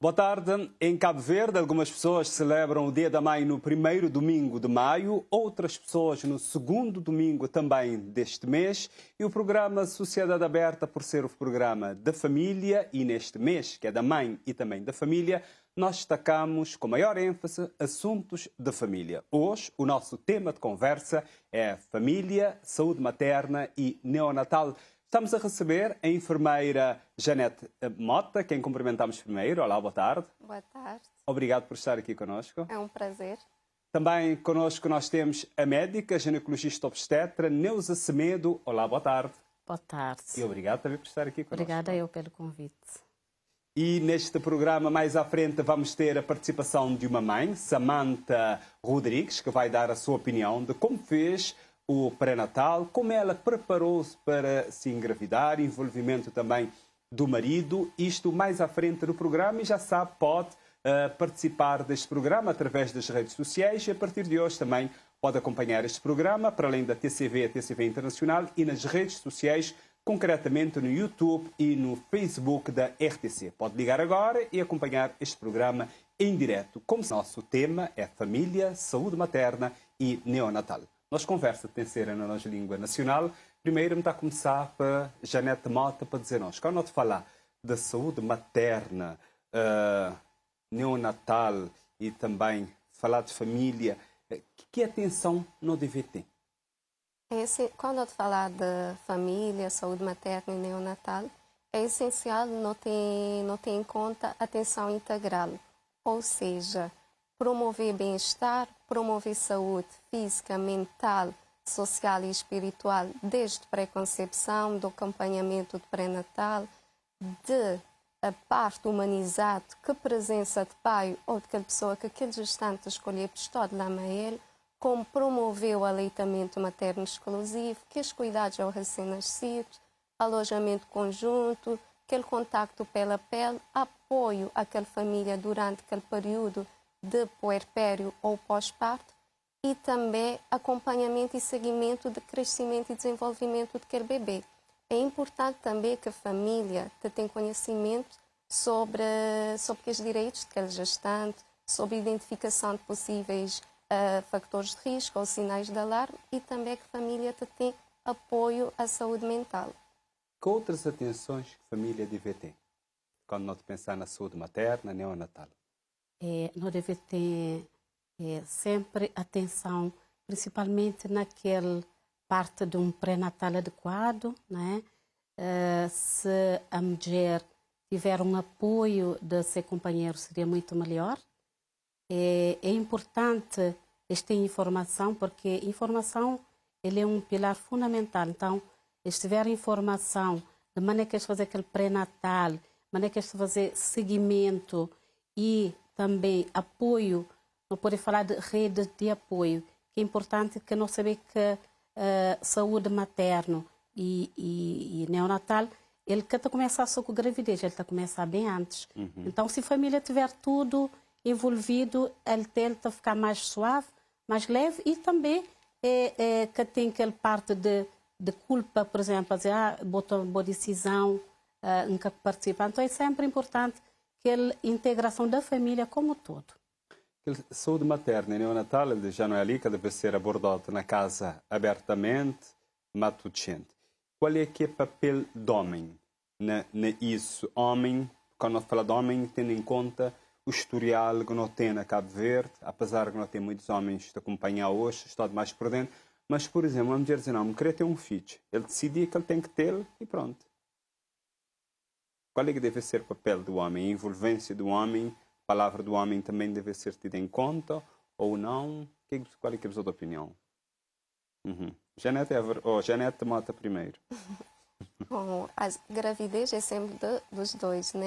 Boa tarde. Em Cabo Verde, algumas pessoas celebram o Dia da Mãe no primeiro domingo de maio, outras pessoas no segundo domingo também deste mês. E o programa Sociedade Aberta, por ser o programa da família, e neste mês, que é da mãe e também da família, nós destacamos com maior ênfase assuntos da família. Hoje, o nosso tema de conversa é família, saúde materna e neonatal. Estamos a receber a enfermeira Janete Mota, quem cumprimentamos primeiro. Olá, boa tarde. Boa tarde. Obrigado por estar aqui connosco. É um prazer. Também connosco nós temos a médica, ginecologista obstetra, Neuza Semedo. Olá, boa tarde. Boa tarde. E obrigado também por estar aqui connosco. Obrigada eu pelo convite. E neste programa, mais à frente, vamos ter a participação de uma mãe, Samantha Rodrigues, que vai dar a sua opinião de como fez o pré-natal, como ela preparou-se para se engravidar, envolvimento também do marido. Isto mais à frente do programa, e já sabe, pode participar deste programa através das redes sociais, e a partir de hoje também pode acompanhar este programa, para além da TCV, a TCV Internacional, e nas redes sociais, concretamente no YouTube e no Facebook da RTC. Pode ligar agora e acompanhar este programa em direto. Como nosso tema é família, saúde materna e neonatal. Nossa conversa tem que ser na nossa língua nacional. Primeiro, me está a começar para Janete Mota para dizer-nos, quando nós falar da saúde materna, neonatal e também falar de família, que atenção não deve ter? Quando eu falar de família, saúde materna e neonatal, é essencial não ter em conta a atenção integral, ou seja, promover bem-estar, promover saúde física, mental, social e espiritual, desde pré-concepção, do acompanhamento do pré-natal, de a parte humanizada, que presença de pai ou de aquela pessoa que aquele gestante escolheu para lá a ele, como promover o aleitamento materno exclusivo, que os cuidados ao recém-nascido, alojamento conjunto, aquele contacto pele a pele, apoio àquela família durante aquele período de puerpério ou pós-parto, e também acompanhamento e seguimento de crescimento e desenvolvimento daquele bebê. É importante também que a família tenha conhecimento sobre os direitos daquele gestante, sobre a identificação de possíveis fatores de risco ou sinais de alarme, e também que a família tenha apoio à saúde mental. Que outras atenções que a família deve ter quando nós pensar na saúde materna, neonatal? Nós devemos ter sempre atenção, principalmente naquela parte de um pré-natal adequado, né? Se a mulher tiver um apoio de seu companheiro, seria muito melhor. É importante esta informação, porque informação ele é um pilar fundamental. Então, se tiver informação de maneira que eles fazer aquele pré-natal, de maneira que eles fazer seguimento e também apoio, não pode falar de rede de apoio, que é importante que nós sabemos que saúde materna e neonatal, ele que está começar só com gravidez, ele está começar bem antes. Então, se a família tiver tudo envolvido, ele tenta ficar mais suave, mais leve, e também que tem aquela parte de culpa, por exemplo, a dizer, botou uma boa decisão, nunca participa. Então, é sempre importante aquela integração da família como um todo. Saúde materna e neonatal já não é ali, que deve ser abordado na casa abertamente, matutente. Qual é que é o papel do homem nisso? Homem, quando nós falamos de homem, tendo em conta o historial que não tem na Cabo Verde, apesar de não ter muitos homens que acompanhar hoje, está mais por dentro. Mas, por exemplo, uma mulher diz, não, me queria ter um filho. Ele decidia que ele tem que ter e pronto. Qual é que deve ser o papel do homem? A envolvência do homem, a palavra do homem também deve ser tida em conta ou não? Qual é que é a sua opinião? Janete Mota primeiro. Bom, a gravidez é sempre dos dois, né?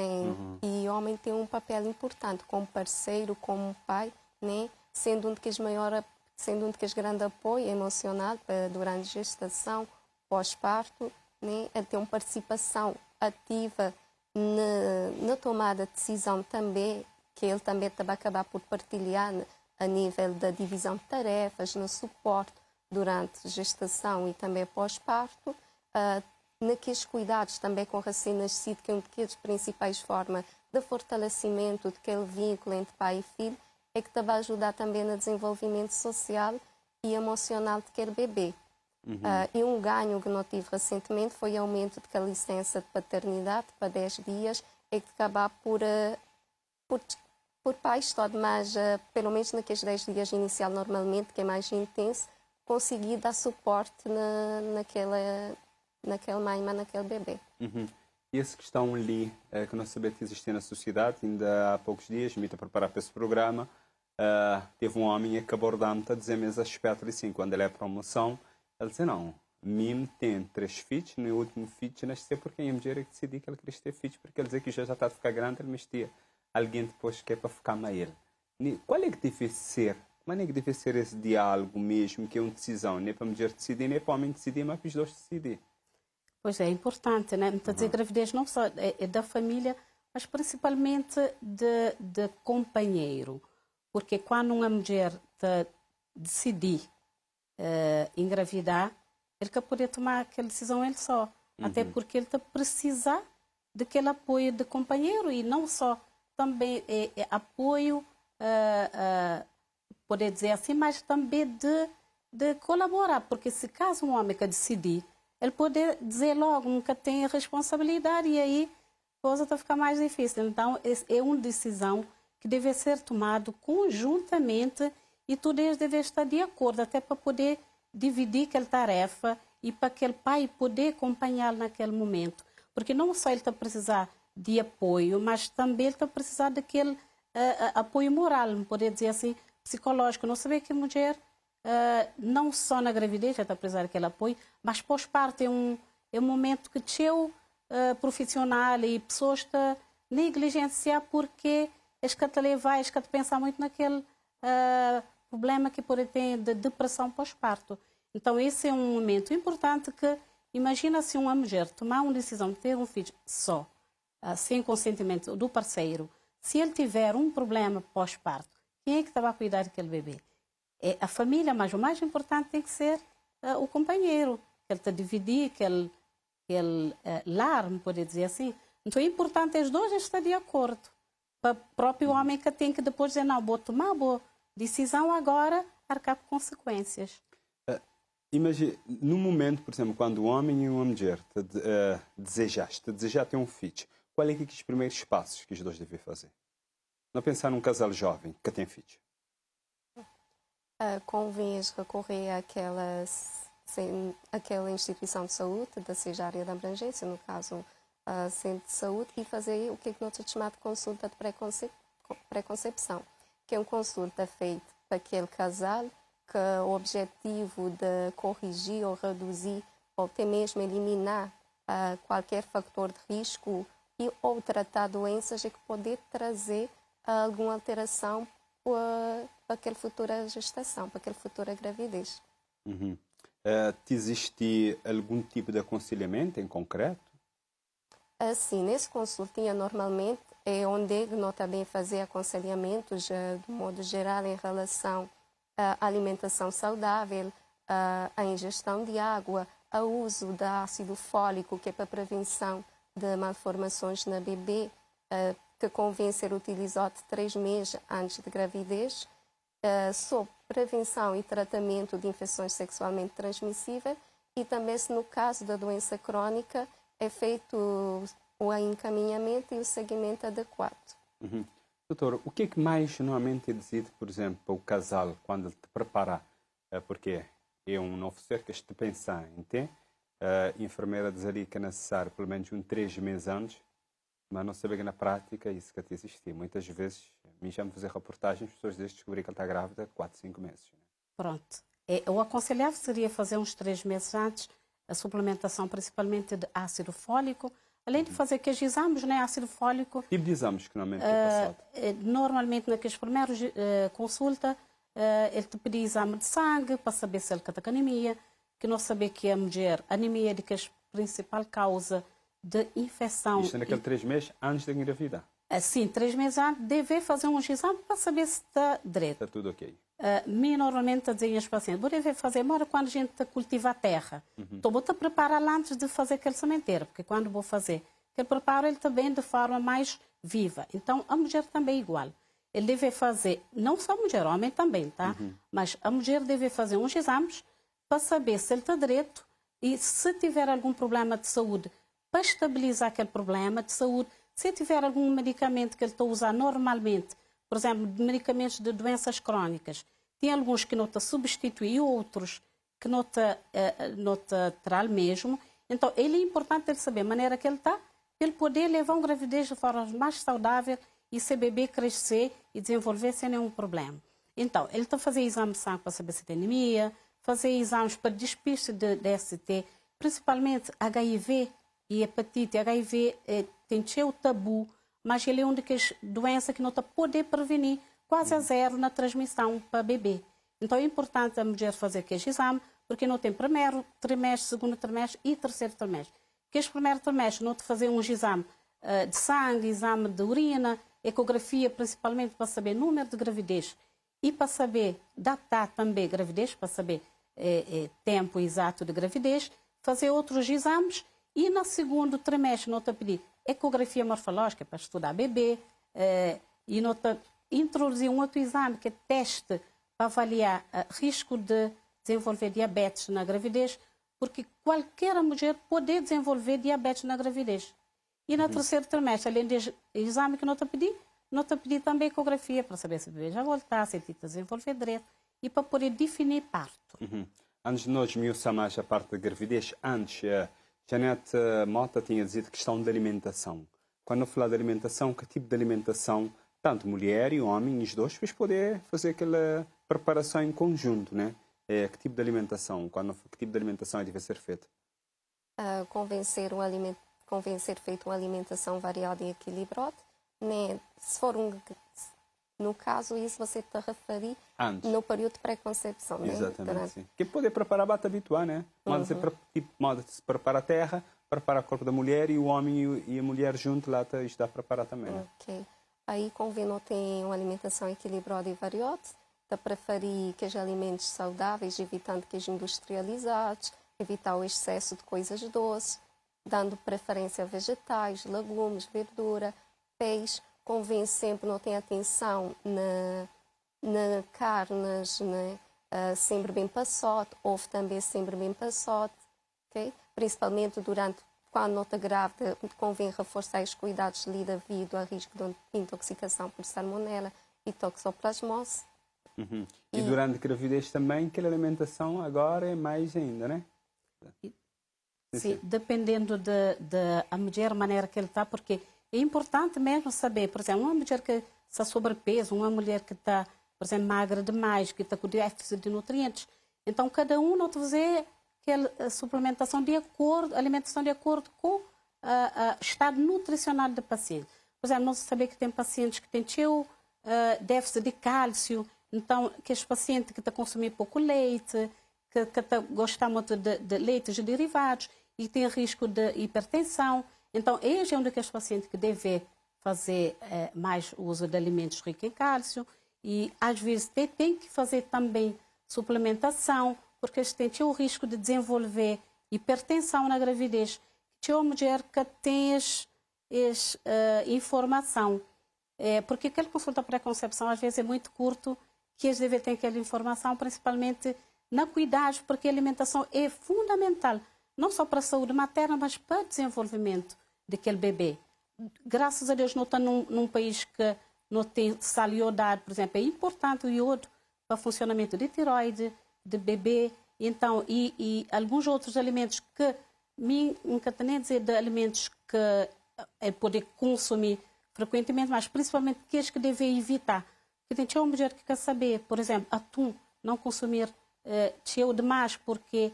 E o homem tem um papel importante como parceiro, como pai, né? Sendo um daqueles grande apoio emocional durante a gestação, pós-parto, né? Ele tem uma participação ativa na tomada de decisão também, que ele também vai acabar por partilhar a nível da divisão de tarefas, no suporte durante a gestação e também pós-parto, naqueles cuidados também com o recém-nascido, que é uma das principais formas de fortalecimento daquele vínculo entre pai e filho, é que te vai ajudar também no desenvolvimento social e emocional daquele bebê. E um ganho que eu tive recentemente foi o aumento da licença de paternidade para 10 dias, e que acabar por pais todo, mas pelo menos naqueles 10 dias inicial, normalmente, que é mais intenso, conseguir dar suporte naquela mãe, mas naquele bebê. E essa questão ali, que nós sabemos que existe na sociedade, ainda há poucos dias, me estou a preparar para esse programa, teve um homem que abordou-me a dizer mesmo aspecto assim, quando ele é promoção, ele disse, não, mim tem 3 filhos, no último filho nasceu porque a mulher é que decidiu que ele queria ter filhos, porque ele dizia que já está a ficar grande, ele mexia alguém depois que é para ficar mais ele. Qual é que deve ser? Como é que deve ser esse diálogo mesmo, que é uma decisão, nem para a mulher decidir, nem para o homem decidir, mas para os dois decidir? Pois é importante, né? Então, dizer, gravidez não só é da família, mas principalmente de companheiro. Porque quando uma mulher decidir engravidar, ele que poder tomar aquela decisão ele só. Até porque ele precisa daquele apoio de companheiro e não só também apoio, poder dizer assim, mas também de colaborar. Porque se caso um homem que decidir, ele pode dizer logo, nunca tem responsabilidade e aí a coisa vai ficar mais difícil. Então, é uma decisão que deve ser tomada conjuntamente e todos devem estar de acordo, até para poder dividir aquela tarefa e para aquele pai poder acompanhá-lo naquele momento. Porque não só ele está a precisar de apoio, mas também ele está a precisar daquele apoio moral, poder dizer assim, psicológico. Não saber que a mulher, não só na gravidez, já está a precisar daquele apoio, mas pós-parto é um momento que teu profissional e pessoas estão a negligenciar porque és que te levar, és que te pensar muito naquele problema que pode ter de depressão pós-parto. Então, esse é um momento importante que, imagina se uma mulher tomar uma decisão de ter um filho só, sem consentimento do parceiro, se ele tiver um problema pós-parto, quem é que vai cuidar daquele bebê? É a família, mas o mais importante tem que ser o companheiro, que ele está a dividir, aquele lar, me pode dizer assim. Então, é importante os dois estarem de acordo. Para o próprio homem que tem que depois dizer, não, vou tomar boa decisão agora, arcar com consequências. Imagina, no momento, por exemplo, quando um homem e uma mulher desejar ter um filho, qual é que os primeiros passos que os dois devem fazer? Não pensar num casal jovem que tem filhos. Convém recorrer àquela instituição de saúde, seja a área de abrangência, no caso, centro de saúde, e fazer o que é que nós chamamos de consulta de pré-concepção, que é uma consulta feita para aquele casal que o objetivo de corrigir ou reduzir ou até mesmo eliminar qualquer fator de risco ou tratar doenças e que poder trazer alguma alteração para aquela futura gestação, para aquela futura gravidez. Existe algum tipo de aconselhamento em concreto? Sim, nesse consultinha normalmente é onde nós também fazer aconselhamentos de modo geral em relação à alimentação saudável, à ingestão de água, ao uso de ácido fólico, que é para a prevenção de malformações na bebê, que convém ser utilizado 3 meses antes de gravidez, sobre prevenção e tratamento de infecções sexualmente transmissíveis e também se no caso da doença crônica é feito o encaminhamento e o seguimento adequado. Doutor, o que é que mais normalmente é dizido, por exemplo, para o casal quando ele te prepara? Porque é um novo ser que este pensa em ter. A enfermeira diz ali que é necessário pelo menos 3 meses antes, mas não sabe que na prática isso que existe. Muitas vezes, me chamam a fazer reportagens, as pessoas descobrem que ela está grávida 4, 5 meses. Pronto. O aconselhável seria fazer uns 3 meses antes a suplementação principalmente de ácido fólico, além de fazer aqueles exames, né, ácido fólico. Tipo de exames que normalmente é passado? Normalmente, naqueles primeiros consultas, ele te pede exame de sangue para saber se ele está com anemia, que nós sabemos que a mulher, anemia é a principal causa de infecção. Isto é naquele 3 meses antes de engravidar? Sim, 3 meses antes, deve fazer um exame para saber se está direito. Está tudo ok. Normalmente, dizem os pacientes, vou deve fazer agora quando a gente cultiva a terra. Então, vou te preparar antes de fazer aquele sementeiro, porque quando vou fazer, que preparo ele também de forma mais viva. Então, a mulher também é igual. Ele deve fazer, não só a mulher, homem também, tá? Mas a mulher deve fazer uns exames para saber se ele está direito e se tiver algum problema de saúde, para estabilizar aquele problema de saúde, se tiver algum medicamento que ele está a usar normalmente, por exemplo, medicamentos de doenças crónicas, tem alguns que não está a substituir e outros que não está terá mesmo. Então, ele é importante ele saber a maneira que ele está, para ele poder levar uma gravidez de forma mais saudável e se bebê crescer e desenvolver sem nenhum problema. Então, ele está a fazer exame de sangue para saber se tem anemia, fazer exames para despiste de ST, principalmente HIV e hepatite. HIV tem o tabu, mas ele é uma das doenças que não está a poder prevenir, quase a zero na transmissão para bebê. Então, é importante a mulher fazer aquele exame, porque não tem primeiro trimestre, segundo trimestre e terceiro trimestre. Que este primeiro trimestre não te fazer um exame de sangue, exame de urina, ecografia, principalmente para saber número de gravidez e para saber datar também gravidez, para saber tempo exato de gravidez, fazer outros exames e no segundo trimestre não te pedir ecografia morfológica para estudar bebê e não te introduzir um outro exame que é teste para avaliar risco de desenvolver diabetes na gravidez, porque qualquer mulher pode desenvolver diabetes na gravidez. E no terceiro trimestre, além do exame que não te pedi também ecografia para saber se o bebê já voltar, se ele está a desenvolver direito e para poder definir parto. Antes de nós esmiuçar mais a parte da gravidez, antes, Janete Mota tinha dito questão de alimentação. Quando eu falar de alimentação, que tipo de alimentação, tanto mulher e homem, os dois, para poder fazer aquela preparação em conjunto, né? Que tipo de alimentação? Que tipo de alimentação deve ser feita? Convencer feito uma alimentação variada e equilibrada, né? Se for no caso, isso você está a referir antes, no período de pré-concepção, né? Exatamente, sim. Que poder preparar para te habituar, né? Modo se prepara a terra, prepara o corpo da mulher e o homem e a mulher junto lá está a preparar também, né? Ok. Aí convém não ter uma alimentação equilibrada e variada, para preferir que os alimentos saudáveis, evitando que os industrializados, evitar o excesso de coisas doces, dando preferência a vegetais, legumes, verdura, peixe. Convém sempre não ter atenção na carnes, né? Sempre bem passados, ovo também sempre bem passado, okay? Principalmente quando não está grávida, convém reforçar os cuidados ali devido ao risco de intoxicação por salmonela e toxoplasmose. E durante a gravidez também, aquela alimentação agora é mais ainda, né? Sim, dependendo da mulher, a maneira que ele está, porque é importante mesmo saber, por exemplo, uma mulher que está sobrepeso, uma mulher que está, por exemplo, magra demais, que está com déficit de nutrientes. Então, cada um não fazer aquela suplementação de acordo, alimentação de acordo com o estado nutricional do paciente. Por exemplo, nós sabemos que tem pacientes que têm déficit de cálcio, então, que esse paciente que está a consumir pouco leite, que está a gostar muito de leites derivados e tem risco de hipertensão. Então, este é um daqueles pacientes que deve fazer mais uso de alimentos ricos em cálcio e, às vezes, tem que fazer também suplementação, porque eles têm o risco de desenvolver hipertensão na gravidez. Tinha uma mulher que tem informação, porque aquela consulta pré-concepção, às vezes, é muito curto, que eles devem ter aquela informação, principalmente na cuidados, porque a alimentação é fundamental, não só para a saúde materna, mas para o desenvolvimento daquele bebê. Graças a Deus, não está num país que não tem sal iodado, por exemplo. É importante o iodo para o funcionamento de tiroide, de bebê. Então, e alguns outros alimentos que, nunca tenho nem dizer de alimentos que é poder consumir frequentemente, mas principalmente aqueles que devem evitar. Porque tem uma mulher que quer saber, por exemplo, atum, não consumir demais, porque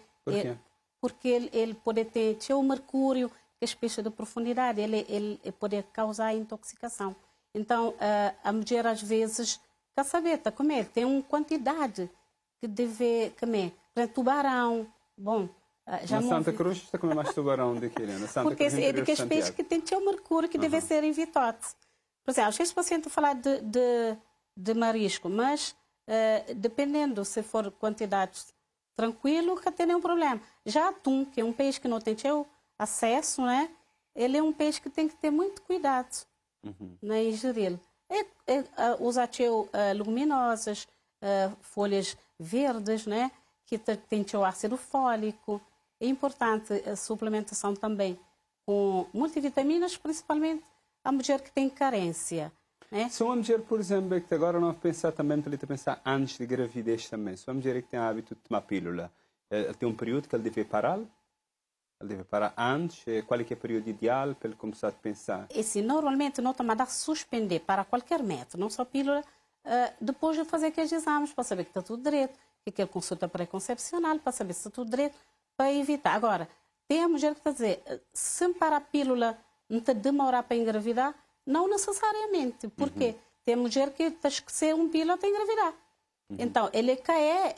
ele pode ter o mercúrio, que é espécie de profundidade, ele pode causar intoxicação. Então, a mulher às vezes quer saber, está comer, tem uma quantidade que deve comer. Por exemplo, tubarão, bom... Já na Santa Cruz está a comer mais tubarão do que na Santa porque Cruz, é daqueles peixes que tem o mercúrio, que deve ser evitado. Por exemplo, às vezes o paciente fala de marisco, mas dependendo se for quantidades tranquilo, não tem nenhum problema. Já atum, que é um peixe que não tem acesso, né? Ele é um peixe que tem que ter muito cuidado. né, ingerir. Usar leguminosas, folhas verdes, né, que tem o ácido fólico. É importante a suplementação também com multivitaminas, principalmente a mulher que tem carência. Né? Se uma mulher, por exemplo, que agora não pensar também, para pensar antes de gravidez também, se uma mulher que tem hábito de tomar pílula, tem um período que ele deve parar? Ele deve parar antes? Qual é que é o período ideal para ele começar a pensar? E sim, normalmente não tomar a suspender para qualquer método, não só pílula, depois de fazer aqueles exames para saber que está tudo direito, que aquele consulta pré-concepcional para saber se está tudo direito, para evitar. Agora, tem a mulher que está a dizer, se para a pílula não te demorar para engravidar, não necessariamente, porque tem a mulher que está a esquecer um pílula para engravidar. Então, ele quer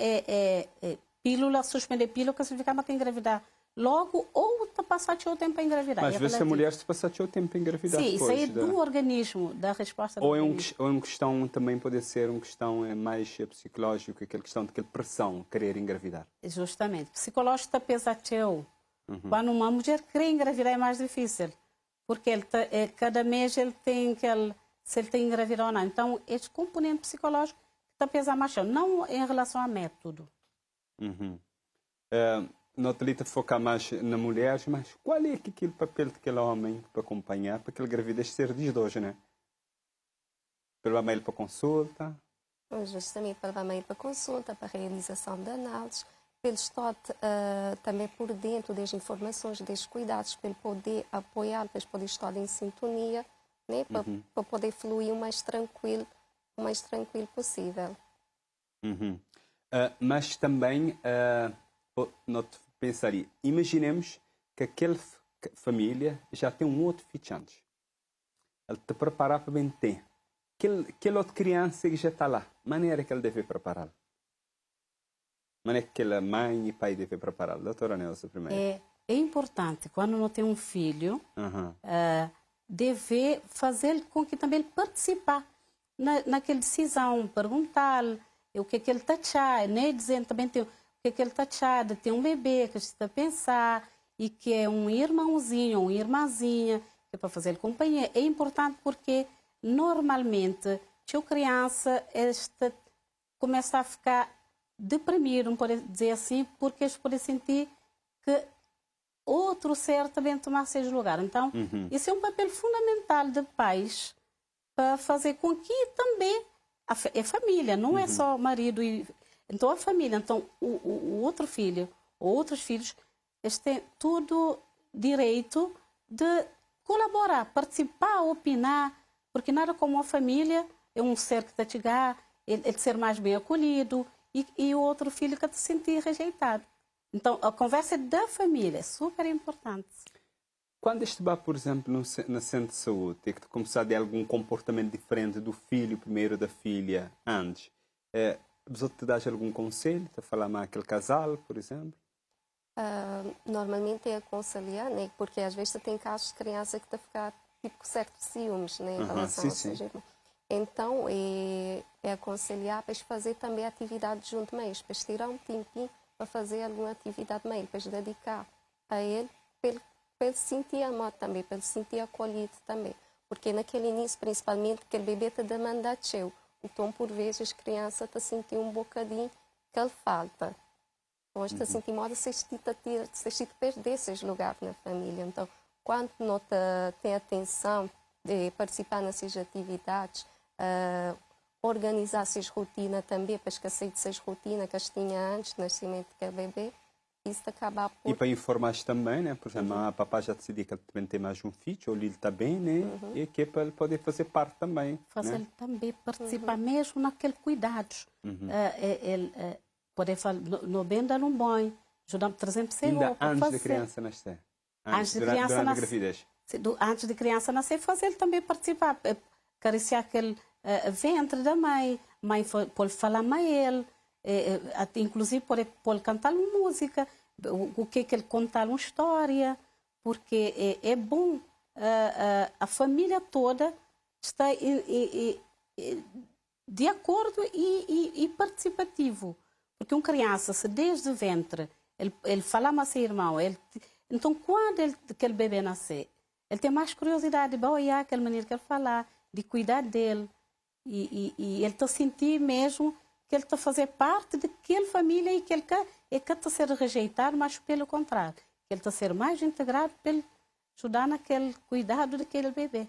pílula, suspender pílula, que significa que tem engravidar logo ou está passar o tempo para engravidar. Mas às vezes a mulher se passar o tempo para engravidar. Sim, isso aí é do organismo, da resposta do organismo. Ou é uma questão, também pode ser uma questão mais psicológica, aquela questão de pressão, querer engravidar. Justamente. Psicológico está pesado. Quando uma mulher quer engravidar é mais difícil, porque cada mês ele tem se ele tem engravidar ou não. Então, esse componente psicológico está pesado mais, não em relação a método. Não te focar mais na mulher, mas qual é aquele papel daquele homem para acompanhar, para aquele gravidez ser dos né? Para levar ele para consulta? Justamente para levar ele para consulta, para realização de análises, para ele estar também por dentro das informações, dos cuidados, para ele poder apoiar, para ele poder estar em sintonia, né? Para poder fluir o mais tranquilo possível. Mas também, não te pensaria, imaginemos que aquela família já tem um outro filho antes. Ele te preparar para bem ter. Aquela outra criança que já está lá, maneira que ele deve prepará-lo. Maneira que a mãe e pai devem prepará-lo. Doutora Nelson, primeiro. É importante, quando não tem um filho, deve fazer com que também ele participe naquela decisão, perguntar-lhe o que é que ele está achando, né? Dizendo também o que é que ele está achando, tem um bebê que está a pensar e que é um irmãozinho ou uma irmãzinha, que é para fazer companhia. É importante porque, normalmente, a criança começa a ficar deprimida, pode dizer assim, porque eles podem sentir que outro ser também tomar seu lugar. Então, isso é um papel fundamental de pais para fazer com que também é família, não é só marido e... Então, a família, então, o outro filho ou outros filhos, eles têm todo direito de colaborar, participar, opinar, porque nada como a família é um ser que está a chegar, ele ser mais bem acolhido e o outro filho que está a se sentir rejeitado. Então, a conversa da família é super importante. Quando estiver, por exemplo, no centro de saúde, tem que começar a ter algum comportamento diferente do filho primeiro da filha antes, você te dá algum conselho para falar mais aquele casal, por exemplo? Normalmente é aconselhar, né? Porque às vezes tem casos de criança que está a ficar tipo, com certos ciúmes, né? Em relação ao seu irmão. Então, é aconselhar para fazer também atividade junto com eles, para tirar um tempinho para fazer alguma atividade com ele, para dedicar a ele, para ele sentir amor também, para ele sentir acolhido também. Porque naquele início, principalmente, aquele bebê está demanda teu. Então, por vezes, as crianças estão a sentir um bocadinho que ele falta. Então, está a sentir modo de se perder esses lugares na família. Então, quando não tem atenção de participar nessas atividades, organizar essas rotinas também, para esquecer dessas rotinas que as tinha antes do nascimento do bebê, isso acaba por... E para informar também, né? Por exemplo, a papai já decidiu que ele também tem mais um filho, ou ele está bem, né? E que é para ele poder fazer parte também. Fazer né? Também participar mesmo naquele cuidados. Poder falar, no bem dar um banho, ajudar, por exemplo, ser ainda antes da criança nascer. Antes de criança nascer. Gravidez. Antes de criança nascer, fazer também participar, acariciar aquele ventre da mãe pode falar com ele, inclusive pode cantar uma música, o que ele contar uma história, porque é bom a família toda está de acordo e participativo, porque uma criança, se desde o ventre ele fala com seu irmão, então quando aquele bebê nascer, ele tem mais curiosidade de olhar aquele menino que ele falar, de cuidar dele. E ele está a sentir mesmo que ele está a fazer parte daquela família e que ele quer está a ser rejeitado, mas pelo contrário, que ele está a ser mais integrado para ele ajudar naquele cuidado daquele bebê.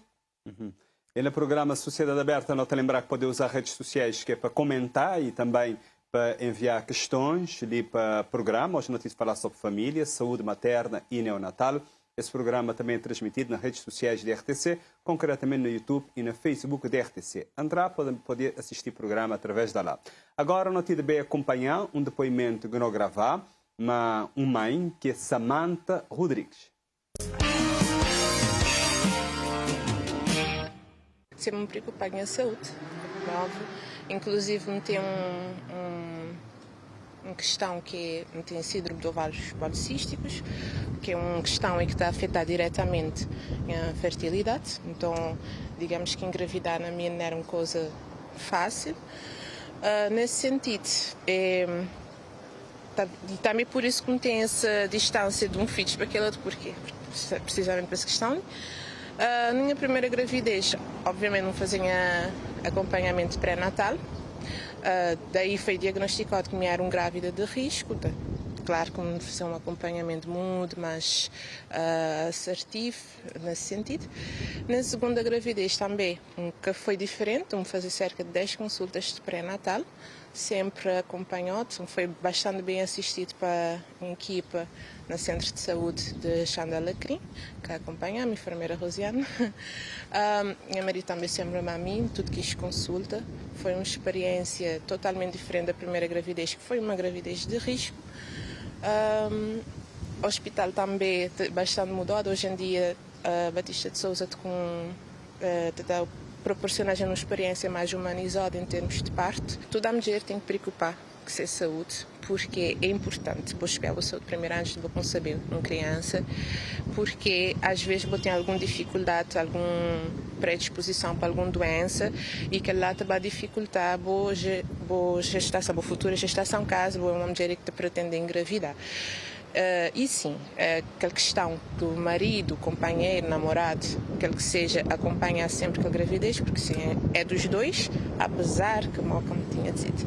E no programa Sociedade Aberta, não te lembrar que pode usar redes sociais que é para comentar e também para enviar questões ali para o programa. Hoje notícias falar sobre família, saúde materna e neonatal. Esse programa também é transmitido nas redes sociais da RTC, concretamente no YouTube e no Facebook da RTC. Entrar para poder assistir o programa através da lá. Agora, nós bem acompanhar um depoimento que nós gravar, uma mãe que é Samantha Rodrigues. Sempre me preocupar com a saúde, óbvio. Inclusive, me tem uma questão que tem síndrome de ovários policísticos, que é uma questão que está a afetar diretamente a fertilidade. Então, digamos que engravidar na minha não era uma coisa fácil. Nesse sentido, também por isso que me tem essa distância de um filho para aquele outro, porque precisamente por essa questão. Na minha primeira gravidez, obviamente não fazia acompanhamento pré-natal. Daí foi diagnosticado que me era grávida de risco. Claro que me fazia um acompanhamento muito mais assertivo nesse sentido. Na segunda gravidez também, que foi diferente, me fazia cerca de 10 consultas de pré-natal, sempre acompanhado, foi bastante bem assistido para a equipa no Centro de Saúde de Xandalacrim, que acompanha a minha enfermeira Rosiane. Minha marido também sempre a mim, tudo que isto consulta. Foi uma experiência totalmente diferente da primeira gravidez, que foi uma gravidez de risco. O hospital também bastante mudado. Hoje em dia, Batista de Souza proporciona uma experiência mais humanizada em termos de parto. Toda mulher tem que preocupar com a saúde, porque é importante buscar a saúde primeiro antes de conceber uma criança, porque às vezes você tem alguma dificuldade, alguma predisposição para alguma doença e que lá te vai dificultar a gestação, a futura gestação, caso uma mulher que te pretende engravidar. E sim, aquela questão do marido, companheiro, namorado, aquele que seja, acompanhar sempre com a gravidez, porque sim, é dos dois, apesar que, mal como tinha dito,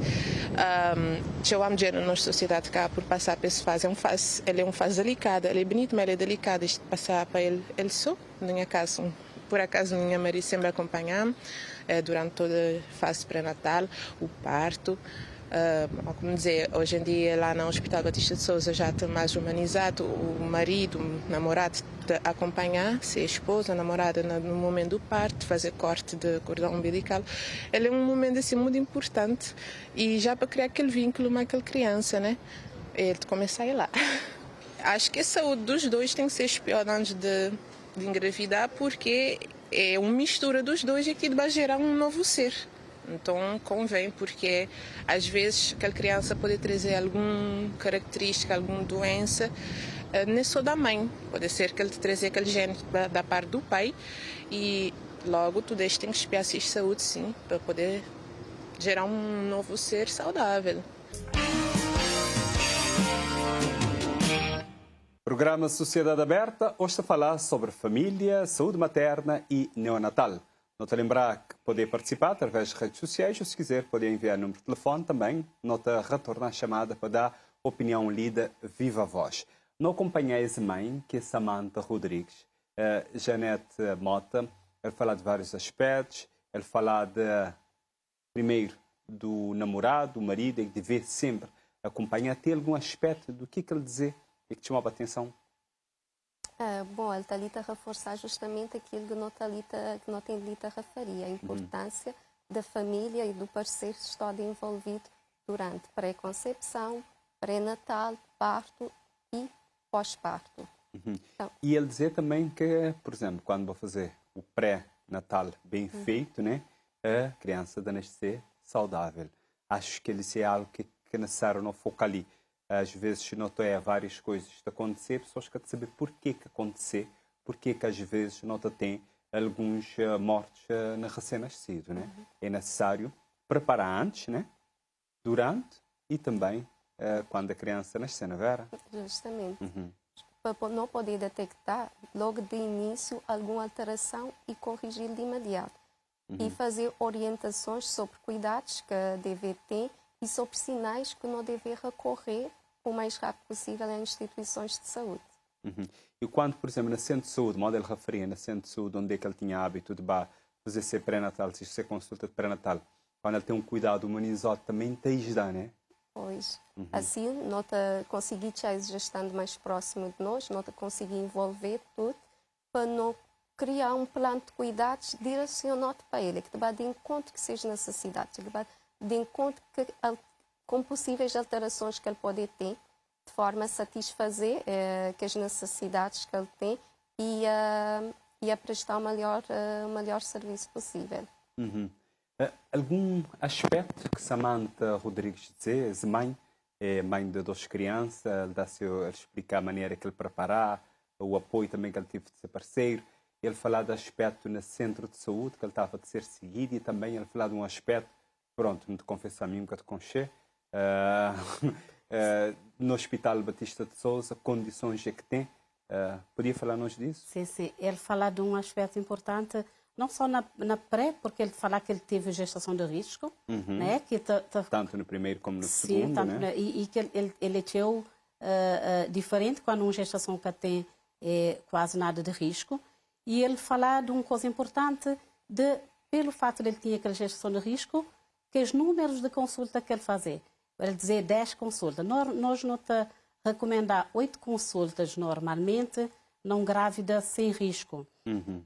já a mulher na nossa sociedade cá por passar por essa fase, ele é uma fase delicada, ele é bonito, mas ele é delicado, isto passar para ele só, na minha casa, por acaso, minha marido sempre acompanhamos durante toda a fase pré-natal, o parto. Como dizer, hoje em dia lá no Hospital Batista de Souza já está mais humanizado, o marido, o namorado acompanhar, se a esposa, a namorada no momento do parto, fazer corte de cordão umbilical. Ele é um momento assim muito importante e já para criar aquele vínculo com aquela criança, né? Ele começa a ir lá. Acho que a saúde dos dois tem que ser espiada antes de engravidar, porque é uma mistura dos dois e que vai gerar um novo ser. Então convém, porque às vezes aquela criança pode trazer alguma característica, alguma doença, não é só da mãe, pode ser que ele trazer aquele gene da parte do pai e logo tu tem que espiar se saúde sim, para poder gerar um novo ser saudável. Programa Sociedade Aberta, hoje está a falar sobre família, saúde materna e neonatal. Não te lembrar que poder participar através das redes sociais ou, se quiser, poder enviar número de telefone também. Não te retornar a chamada para dar opinião lida viva voz. Não acompanhais a mãe, que é Samantha Rodrigues, Janete Mota. Ele fala de vários aspectos. Ele fala primeiro, do namorado, do marido, e que deve sempre acompanhar. Tem algum aspecto do que ele dizer e que te chamava a atenção? Bom, ele está ali a reforçar justamente aquilo que não tem dito a referir, a importância da família e do parceiro que está envolvido durante pré-concepção, pré-natal, parto e pós-parto. Então, e ele dizer também que, por exemplo, quando vou fazer o pré-natal bem feito, né, a criança deve nascer saudável. Acho que ele é algo que é necessário não focar ali. Às vezes noto várias coisas que acontecer, pessoas querem saber por que acontecer, por que às vezes nota tem alguns mortes na recém-nascido, né? É necessário preparar antes, né? Durante e também quando a criança nasce, não é, Vera? Justamente. para não poder detectar logo de início alguma alteração e corrigir de imediato. E fazer orientações sobre cuidados que deve ter e sobre sinais que não deve recorrer o mais rápido possível às instituições de saúde. E quando, por exemplo, no centro de saúde, mal ele referia, no centro de saúde, onde é que ele tinha hábito de fazer ser pré-natal, ser consulta de pré-natal, quando ele tem um cuidado humanizado, também tem que ajudar, né? Pois, assim, nós conseguimos ir gestando mais próximo de nós, nós conseguimos envolver tudo para não criar um plano de cuidados direcionado para ele, que vai de encontro que seja necessidades, que vai de encontro com possíveis alterações que ele pode ter, de forma a satisfazer que as necessidades que ele tem e a prestar o melhor serviço possível. Algum aspecto que Samantha Rodrigues diz, é mãe de 2 crianças, ele explica a maneira que ele preparar, o apoio também que ele teve de ser parceiro. Ele falar de aspecto no centro de saúde, que ele estava a ser seguido, e também ele falar de um aspecto, pronto, me confesso a mim, um bocado conché, no Hospital Batista de Souza, condições é que tem. Podia falar-nos disso? Sim. Ele fala de um aspecto importante, não só na pré, porque ele fala que ele teve gestação de risco, né? Que tanto no primeiro como no sim, segundo, tanto, né? E que ele teve diferente quando uma gestação que tem quase nada de risco. E ele fala de uma coisa importante, pelo fato de ele ter aquela gestação de risco, que os números de consulta que ele fazia. Ele dizer 10 consultas. Nós não te recomendamos 8 consultas normalmente, não grávida sem risco.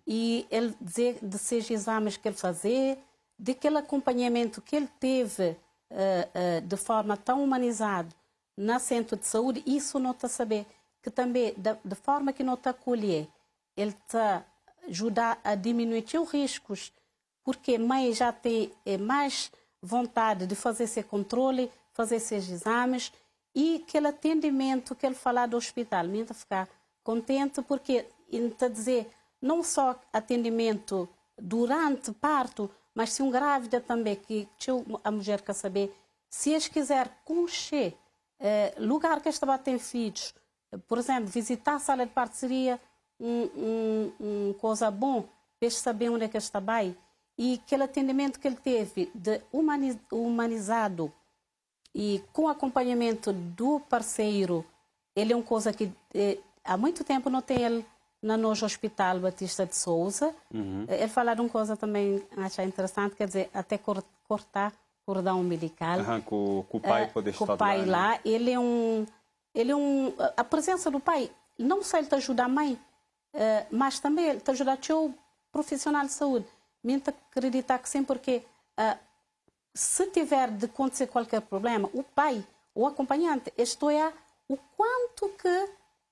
E ele dizer de 6 exames que ele fazia, de aquele acompanhamento que ele teve de forma tão humanizada na centro de saúde, isso não está a saber. Que também, da forma que não está a colher, ele está ajudar a diminuir os riscos, porque a mãe já tem mais vontade de fazer esse controle, fazer esses exames, e aquele atendimento que ele falar do hospital, me está ficar contente, porque ele está a dizer não só atendimento durante parto, mas se um grávida também, que a mulher quer saber, se eles quiser conhecer lugar que esta tem filhos, por exemplo, visitar a sala de parto seria coisa bom para saber onde é que está bem. E aquele atendimento que ele teve de humanizado e com acompanhamento do parceiro, ele é uma coisa que há muito tempo não tem ele no nosso Hospital Batista de Souza. Ele falar de uma coisa também, acho interessante, quer dizer, até cortar cordão umbilical. Com o pai poder estar com o pai lá. Né? Ele é um... A presença do pai, não só ele te ajuda a mãe, mas também ele te ajuda o profissional de saúde. Me acreditar que sim, porque se tiver de acontecer qualquer problema, o pai, o acompanhante, isto é, o quanto que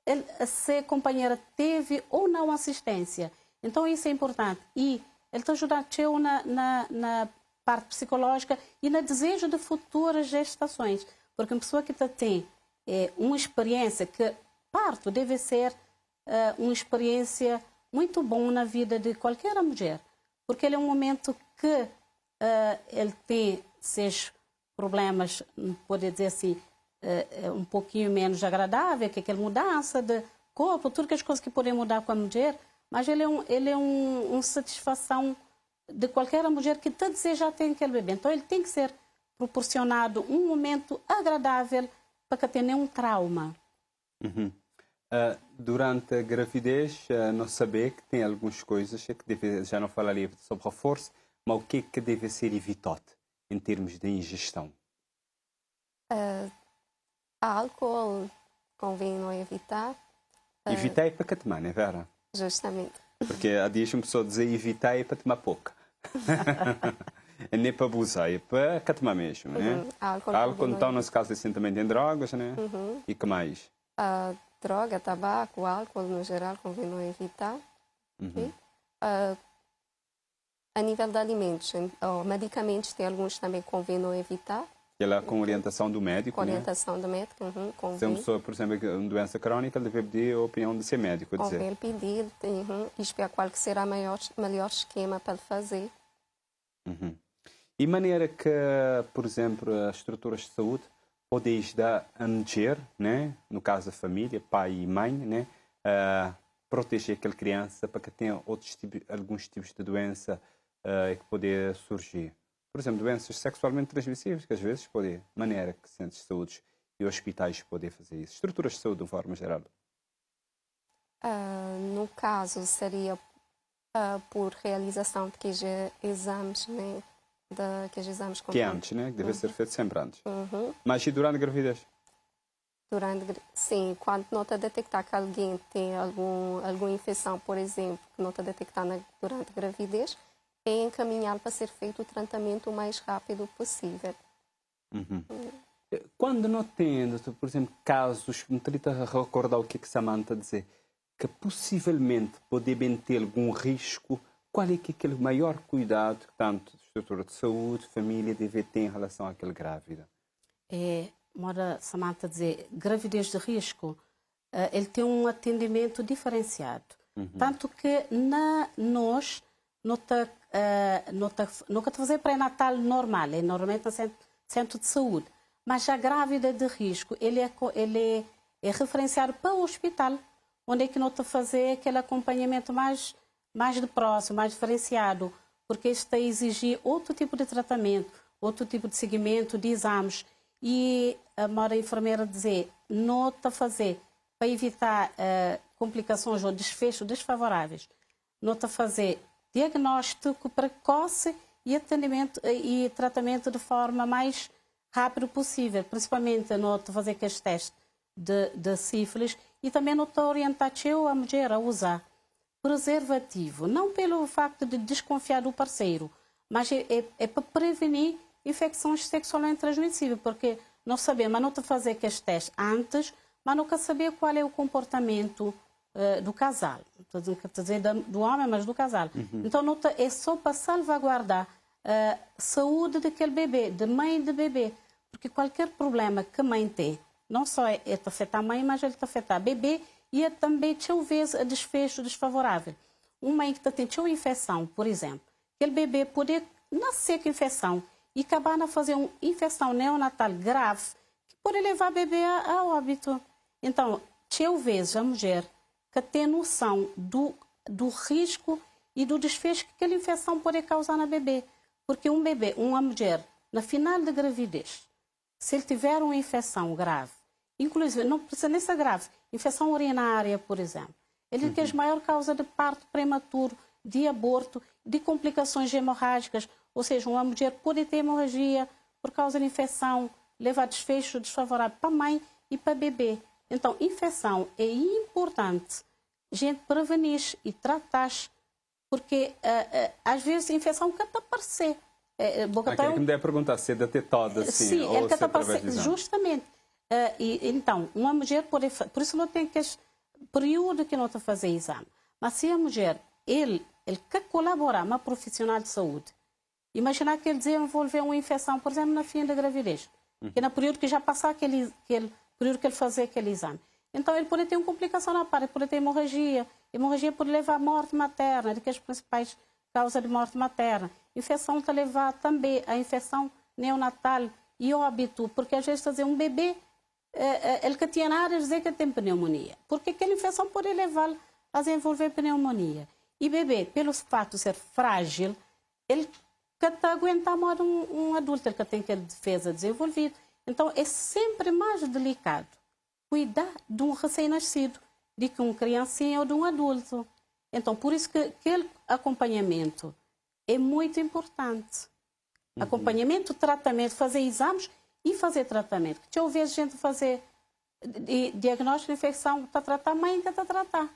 a companheira teve ou não assistência. Então isso é importante. E ele te ajuda na parte psicológica e no desejo de futuras gestações. Porque uma pessoa que tem uma experiência que parto deve ser uma experiência muito boa na vida de qualquer mulher. Porque ele é um momento que ele tem seus problemas, pode dizer assim, um pouquinho menos agradável, que é aquela mudança de corpo, todas as coisas que podem mudar com a mulher, mas ele é uma satisfação de qualquer mulher que tanto deseja ter aquele bebê. Então ele tem que ser proporcionado um momento agradável para que tenha nenhum trauma. Durante a gravidez, não saber que tem algumas coisas que deve, já não falaria sobre reforço, mas o que é que deve ser evitado em termos de ingestão? Álcool convém não evitar. Evitar para que tomar, não é, Vera? Justamente. Porque há dias uma pessoa dizer evitar é para tomar pouco. Nem para abusar, é para que tomar mesmo, né? Álcool, então, nesse caso, assim, também tem drogas, né? E que mais? Droga, tabaco, álcool, no geral, convém não evitar. Okay? A nível de alimentos, medicamentos, tem alguns também convém não evitar. E lá com orientação do médico, com orientação do médico, convém. Se uma pessoa, por exemplo, uma doença crónica, ele deve pedir a opinião do seu médico. Convém pedir, e esperar qual que será o melhor esquema para fazer. E maneira que, por exemplo, as estruturas de saúde poderes dar a mulher, né? No caso da família, pai e mãe, né? Proteger aquela criança para que tenha alguns tipos de doença que poder surgir. Por exemplo, doenças sexualmente transmissíveis, que às vezes podem, maneira que centros de saúde e hospitais podem fazer isso. Estruturas de saúde de forma geral. No caso, seria por realização de exames, né? De exames que é antes, né? Que deve ser feito sempre antes. Mas e durante a gravidez? Sim, quando não está detectar que alguém tem alguma infecção, por exemplo, que não está detectar durante a gravidez, é encaminhar para ser feito o tratamento o mais rápido possível. Quando não tem, por exemplo, casos, me tenta recordar o que Samantha dizer, que possivelmente pode ter algum risco, qual é que é aquele maior cuidado que tanto a estrutura de saúde, família, deve ter em relação àquela grávida? Mora Samantha dizer, gravidez de risco, ele tem um atendimento diferenciado. Tanto que nós não está fazer pré-natal normal, é normalmente no centro de saúde. Mas a grávida de risco, ele é referenciado para o hospital, onde é que não está fazer aquele acompanhamento mais de próximo, mais diferenciado, porque isso está a exigir outro tipo de tratamento, outro tipo de seguimento, de exames. E a enfermeira dizer, não está a fazer para evitar complicações ou desfechos desfavoráveis, não está a fazer diagnóstico precoce e atendimento e tratamento de forma mais rápido possível, principalmente não está a fazer aqueles testes de sífilis e também não está a orientar a mulher a usar preservativo, não pelo facto de desconfiar do parceiro, mas é para prevenir infecções sexualmente transmissíveis, porque não sabemos, mas não está a fazer aqueles testes antes, mas não quer saber qual é o comportamento do casal. Estou a dizer do homem, mas do casal. Então não tá, é só para salvaguardar a saúde daquele bebê, de mãe e de bebê, porque qualquer problema que a mãe tem, não só é afetar a mãe, mas ele afetar o bebê e é também, às vezes, a desfecho desfavorável. Uma mãe que tem uma infecção, por exemplo, aquele bebê poder nascer com infecção e acabar a fazer uma infecção neonatal grave, que pode levar o bebê a óbito. Então, às vezes, a mulher que tem noção do risco e do desfecho que aquela infecção pode causar na bebê. Porque um bebê, uma mulher, na final da gravidez, se ele tiver uma infecção grave, inclusive, não precisa nem ser grave, infecção urinária, por exemplo, ele tem a maior causa de parto prematuro, de aborto, de complicações hemorrágicas, ou seja, uma mulher pode ter hemorragia por causa de infecção, levar desfecho desfavorável para a mãe e para o bebê. Então, infecção é importante a gente prevenir e tratar, porque às vezes a infecção quer aparecer. Aquele que me deve perguntar se é de ter toda, assim, sim, ou ele se é através de exame. Justamente. Então, uma mulher pode... Por isso não tem aquele período que não está a fazer exame. Mas se a mulher, ele quer colaborar, uma profissional de saúde, imaginar que ele desenvolveu uma infecção, por exemplo, na fim da gravidez, que é no período que já passar aquele período que ele fazer aquele exame. Então, ele pode ter uma complicação na parte, pode ter hemorragia. Hemorragia pode levar à morte materna, que é as principais causas de morte materna. Infecção está a levar também a infecção neonatal e óbito, porque às vezes fazer um bebê, ele que tinha nada a dizer que tem pneumonia, porque aquela infecção pode levar a desenvolver pneumonia. E bebê, pelo fato de ser frágil, ele que está a aguentar mais um adulto, ele que tem aquela defesa desenvolvida. Então, é sempre mais delicado cuidar de um recém-nascido do que uma criancinha ou de um adulto. Então, por isso que aquele acompanhamento é muito importante. Acompanhamento, tratamento, fazer exames e fazer tratamento. Porque às vezes a gente fazer diagnóstico de infecção, está a tratar, a mãe está a tratar.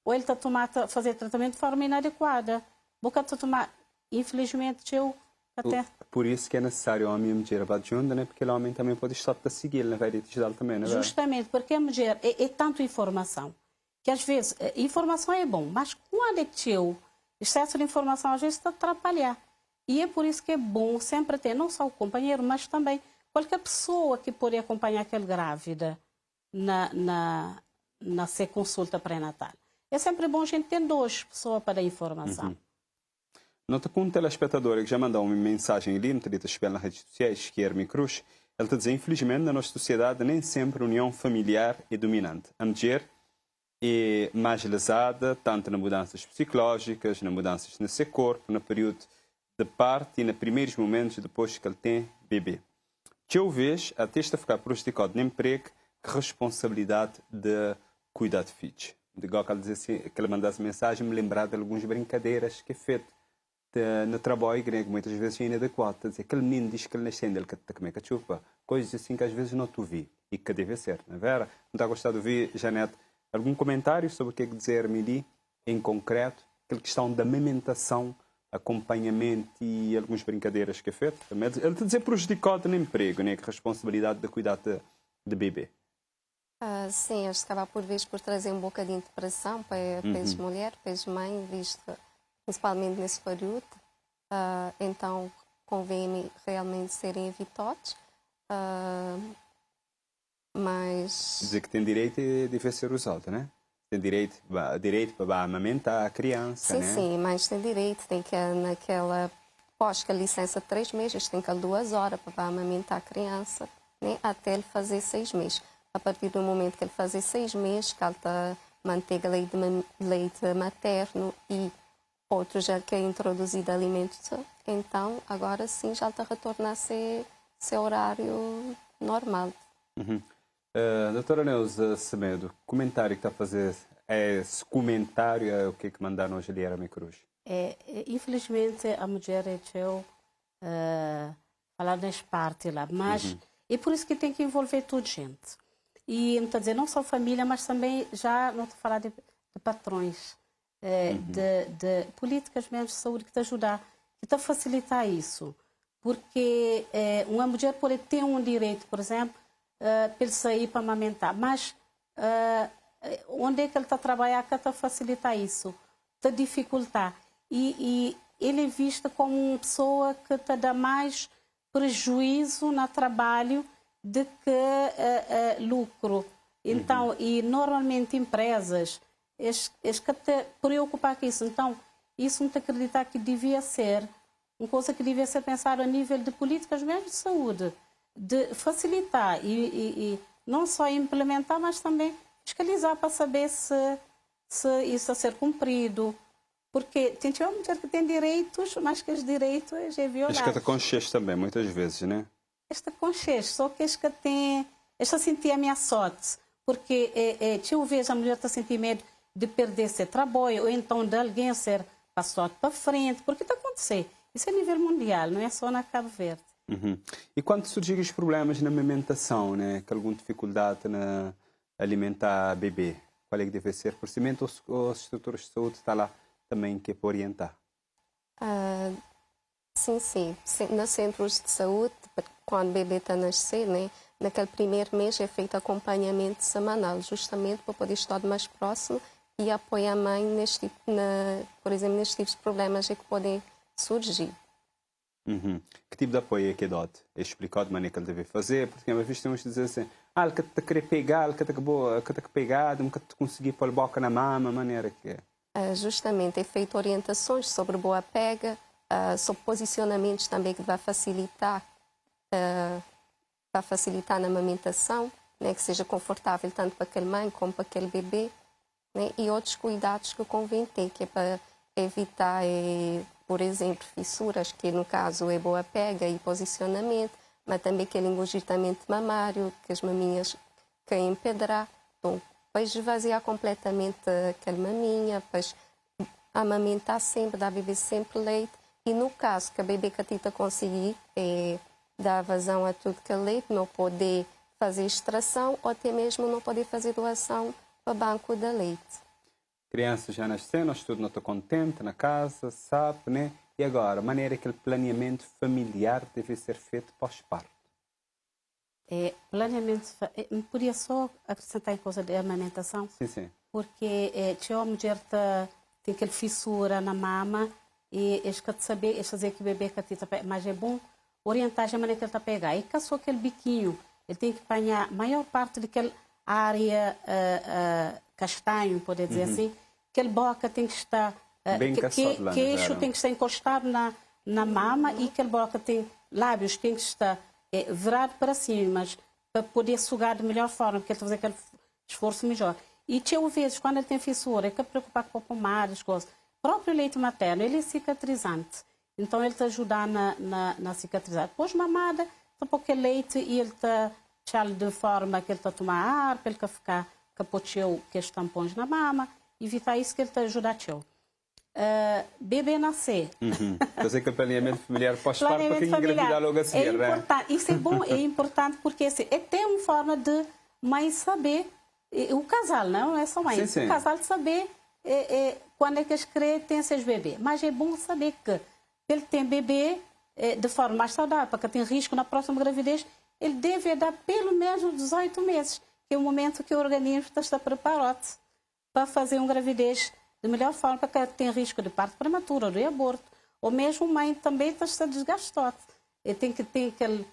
Ou ele está a fazer tratamento de forma inadequada. Boca está a tomar, infelizmente, eu até... Por isso que é necessário o homem e a mulher vá junto, né? Porque o homem também pode estar a seguir na vida digital também, não é? Justamente, porque a mulher é tanto informação, que às vezes, informação é bom, mas quando é que o excesso de informação às vezes está a atrapalhar. E é por isso que é bom sempre ter, não só o companheiro, mas também qualquer pessoa que pode acompanhar aquela grávida na consulta pré-natal. É sempre bom a gente ter duas pessoas para dar informação. Nota com um telespectador que já mandou uma mensagem ali, no Trita Espelho nas redes sociais, Guilherme Cruz, Ele está a dizer, infelizmente, na nossa sociedade, nem sempre a união familiar é dominante. A mulher é mais lesada, tanto nas mudanças psicológicas, nas mudanças no seu corpo, no período de parto e nos primeiros momentos depois que ele tem bebê. Que eu vejo, até está a ficar prejudicado no emprego, que responsabilidade de cuidar de filhos. De igual que ele dizia assim, que ele mandasse mensagem, me lembrar de algumas brincadeiras que é feito no trabalho, que muitas vezes é inadequado. Dizer, aquele menino diz que ele nasceu, ele que come cachupa. Coisas assim que às vezes não tu vi e que deve ser, não é vera? Não está a gostar de ouvir, Janete, algum comentário sobre o que é que dizer, Mili, em concreto, aquela questão da amamentação, acompanhamento e algumas brincadeiras que é feito? Ele está a dizer prejudicado no emprego, né? Que responsabilidade de cuidar de bebê. Sim, acho que acaba por vezes por trazer um bocadinho de pressão para as mulheres, para as mães, visto principalmente nesse período. Então, convém realmente serem evitados. Mas... Dizer que tem direito deve ser usado, né? Tem direito para amamentar a criança, sim, né? Sim, mas tem direito. Tem que, naquela... Após que a licença de 3 meses, tem que 2 horas para amamentar a criança, né? Até ele fazer 6 meses. A partir do momento que ele fazer 6 meses, que ele está manteiga, leite materno e outros já que é introduzido alimentos, então agora sim já está a retornar a seu horário normal. Doutora Neuza Semedo, o comentário que está a fazer, esse comentário é o que mandaram hoje ali a minha cruz? Infelizmente a mulher é falar das partes lá, mas é por isso que tem que envolver toda gente. E não estou a dizer não só família, mas também já não estou a falar de patrões, de políticas mesmo de saúde que te ajudar, que te facilitar isso. Porque uma mulher pode ter um direito, por exemplo, para ele sair para amamentar, mas onde é que ele está a trabalhar que te facilitar isso, te dificultar. E ele é visto como uma pessoa que te dá mais prejuízo no trabalho de que lucro. Então, e normalmente empresas que te preocupam com isso. Então, isso não te acreditar que devia ser uma coisa que devia ser pensada a nível de políticas mesmo de saúde, de facilitar e não só implementar, mas também fiscalizar para saber se isso a ser cumprido. Porque tem uma mulher que tem direitos, mas que os direitos é violado. Acho que está consciente também, muitas vezes, né? Esta consciente, só que esta tem... Esta sentir ameaçada, porque eu vejo a mulher está sentir medo de perder seu trabalho, ou então de alguém ser passado para frente, porque está acontecendo. Isso é a nível mundial, não é só na Cabo Verde. E quando surgem os problemas na amamentação, né? Que alguma dificuldade na alimentar bebê, qual é que deve ser? Procedimento ou as estruturas de saúde está lá também que é para orientar? Sim. Nos centros de saúde, quando o bebê está a nascer, né? Naquele primeiro mês é feito acompanhamento semanal, justamente para poder estar mais próximo e apoiar a mãe, por exemplo, nestes tipos de problemas que podem surgir. Que tipo de apoio é que dá? É explicado de maneira que ele deve fazer? Porque às vezes temos que dizer assim, ele que te querer pegar, ele que te pegar, nunca te conseguir pôr a boca na mama, maneira que é. Justamente, é feito orientações sobre boa pega, sobre posicionamentos também que vai facilitar na amamentação, né, que seja confortável tanto para aquele mãe como para aquele bebê, né, e outros cuidados que convém ter, que é para evitar, por exemplo, fissuras, que no caso é boa pega e posicionamento, mas também aquele engurgitamento mamário, que as maminhas querem empedrar, então, para esvaziar completamente aquela maminha, para amamentar sempre, dar bebê sempre leite, e no caso que a bebê catita conseguir dar vazão a tudo que é leite, não poder fazer extração ou até mesmo não poder fazer doação para banco de leite. Criança já nasceu, nós tudo não estou contente na casa, sabe, né? E agora, a maneira que o planeamento familiar deve ser feito pós-parto? Planeamento, podia só acrescentar em coisa de amamentação? Sim. Porque se a mulher tem aquela fissura na mama e saber dizer que o bebê catita, mas é bom orientar a maneira que ele está a pegar. E caçou aquele biquinho, ele tem que apanhar a maior parte daquela área castanho, pode dizer assim, aquele boca tem que estar bem caçado lá, queixo tem que estar encostado na mama e aquele boca tem lábios tem que estar virado para cima, mas para poder sugar de melhor forma, porque ele está a fazer aquele esforço melhor. E às vezes, quando ele tem fissura, ele quer preocupar com a pomada, as coisas. O próprio leite materno, ele é cicatrizante. Então, ele está ajudando na cicatrizar. Depois, mamada, está pouco leite e ele está de forma que ele está a tomar ar, para ele ficar capoteou que os tampões na mama, evitar isso que ele está a ajudar a bebê nascer. Fazer que o planeamento familiar pós-parto para quem engravidar logo a seguir, é importante. Isso é bom, é importante porque assim, é até uma forma de mãe saber, o casal, não é só mãe, sim. O casal de saber quando é que as crianças têm esses bebês. Mas é bom saber que ele tem bebê de forma mais saudável, porque tem risco na próxima gravidez, ele deve dar pelo menos 18 meses, que é o momento que o organismo está preparado para fazer uma gravidez de melhor forma, porque tem risco de parto prematuro, de aborto, ou mesmo mãe também está desgastada. Ele tem que ter aquele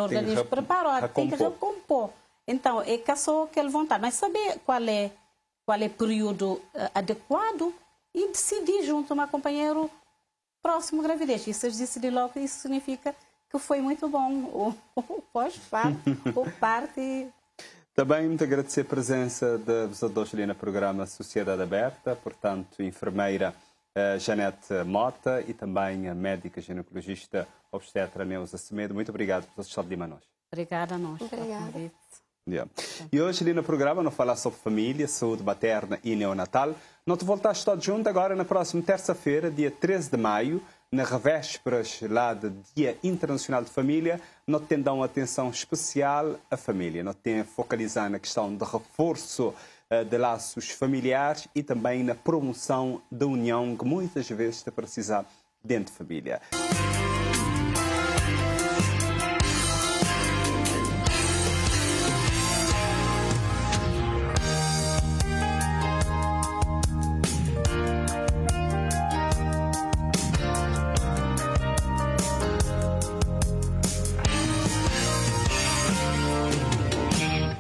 organismo preparado, tem que recompor. Então, é que só aquela vontade, mas saber qual é o período adequado e decidir junto a um companheiro próximo à gravidez. E se decidir logo, isso significa que foi muito bom o pós-parto, o parto e... Também muito agradecer a presença da dos ali no programa Sociedade Aberta, portanto, enfermeira Janete Mota e também a médica ginecologista obstetra Neuza Semedo. Muito obrigado por estar de nós. Obrigada a nós. Obrigada. Yeah. E hoje ali no programa nós falamos sobre família, saúde materna e neonatal. Nós voltamos todos juntos agora na próxima terça-feira, dia 13 de maio, na revésperas lá do Dia Internacional de Família, nós temos uma atenção especial à família. Nós temos focalizar na questão de reforço de laços familiares e também na promoção da união que muitas vezes está precisar dentro de família.